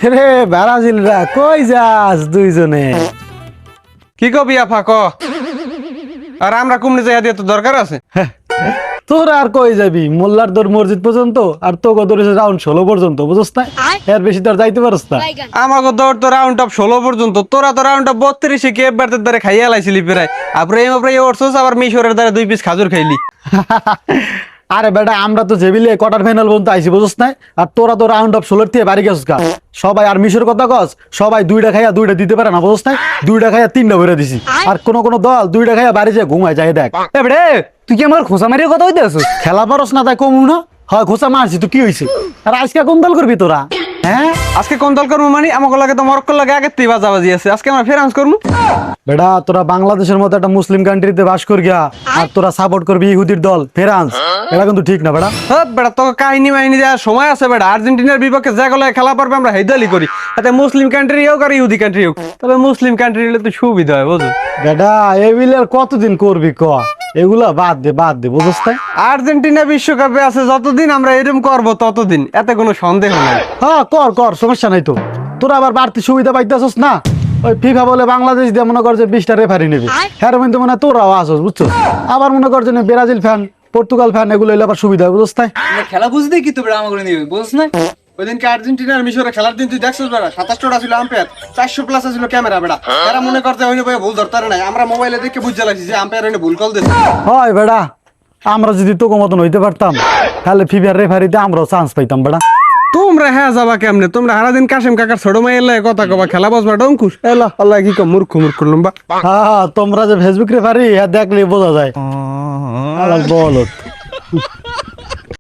রে ব্রাজিলরা কই যাস দুইজনে? কি কবি আফা ক আর আমরা কুমনে যাই দিয়ে তো দরকার আছে। তোর আর কই যাবি? মোল্লার দর মসজিদ পর্যন্ত, আর তো কত রাউন্ড 16 পর্যন্ত, বুঝছ না? এর বেশি তোর যাইতে পারস না। আমাকে দৌড় তো রাউন্ড অফ 16 পর্যন্ত, তোরা তো রাউন্ড অফ 32 কে এবারের দ্বারে খাইয়া লাইছিলি প্রায়। আপরে ওরছস আবার মিশরের দ্বারা 2 পিস খাজুর খাইলি। আরে বেটা, আমরা তো জেবিলে কোয়ার্টার ফাইনাল পর্যন্ত আইছি, বুঝছ না? আর তোরা তো রাউন্ড অফ 16 থেকে বাড়ি গেছস গা। সবাই আর মিশর কথা কস, সবাই দুইটা খাইয়া দুইটা দিতে পারে না, বুঝছ না? দুইটা খাইয়া তিনটা ভরে দিছি। আর কোন কোন দল দুইটা খাইয়া বাড়ি যায় ঘুমায় যায়। দেখ এ বেড়ে, তুই কি আমার খোসা মারিয়ে কথা হইতে আছিস? খেলা পারস না তাই কমু না? হয় খোঁচা মারছি তো কি হয়েছে? আর আজকে কোন দল করবি তোরা? হ্যাঁ আজকে কোন দল করবো মানে? আমাকে লাগে তো মরক্কোর লাগে আগের থেকে বাজাবাজি আছে, আজকে আমরা ফেরান্স করবো। বেটা, তোরা বাংলাদেশের মতো একটা মুসলিম কান্ট্রিতে বাস কর গিয়া আর তোরা সাপোর্ট করবি ইহুদির দল ফ্রান্স, এটা কিন্তু ঠিক না বেটা। হ্যাঁ বেটা, তোকে কাহিনী মাহিনী দেওয়ার সময় আছে বেটা। আর্জেন্টিনার বিপক্ষে যে গলায় খেলা পারবে আমরা হেদালি করি, তাতে মুসলিম কান্ট্রি হোক আর ইহুদি কান্ট্রি হোক, তবে মুসলিম কান্ট্রি হলে তো সুবিধা হয়, বুঝো? বেটা, এগুলো আর কতদিন করবি ক? এগুলা বাদ দে বুঝছ তাই? আর্জেন্টিনা বিশ্বকাপে আছে যতদিন, আমরা এরকম করবো ততদিন, এতে কোনো সন্দেহ নাই। হ্যাঁ কর সমস্যা নাই তো। তোরা আবার বাড়তি সুবিধা পাইতেছস না? ওই ফিফা বলে বাংলাদেশ দিয়ে মনে কর যে 20টা রেফারি নেবে, হ্যাঁ কিন্তু মানে তোরাও আসস, বুঝছো? আবার মনে কর যে ব্রাজিল ফ্যান, পর্তুগাল ফ্যান, এগুলো হইলে আবার সুবিধা, বুঝছ তাই? খেলা বুঝতে কি তো বেড়া আমাকে নিয়ে বুঝছ না? ওই দিনকে আর্জেন্টিনার মিশরে খেলার দিন তুই দেখছিস বেড়া, 27টা ছিল আম্পায়ার, 400 প্লাস ছিল ক্যামেরা বেড়া। তারা মনে করতে হইনি ভাই ভুল ধরতে নাই, আমরা মোবাইলে দেখে বুঝতে লাগছি যে আম্পায়ার হইনি ভুল কল দিয়েছে। হয় বেটা, আমরা যদি তোকে মতন হইতে পারতাম তাহলে ফিফার রেফারিতে আমরাও চান্স পাইতাম বেটা। তোমরা হ্যাঁ যাবা কেমনে? তোমরা সারাদিন কাশেম কাকার ছোট মাইয়ের লাগে কথা কবা, খেলা বসবা ডঙ্কুশ। এলা আল্লাহ কি কম মূর্খ লম্বা। হ্যাঁ তোমরা যে ফেসবুক রেফারি, হ্যাঁ দেখলে বোঝা যায়। বলত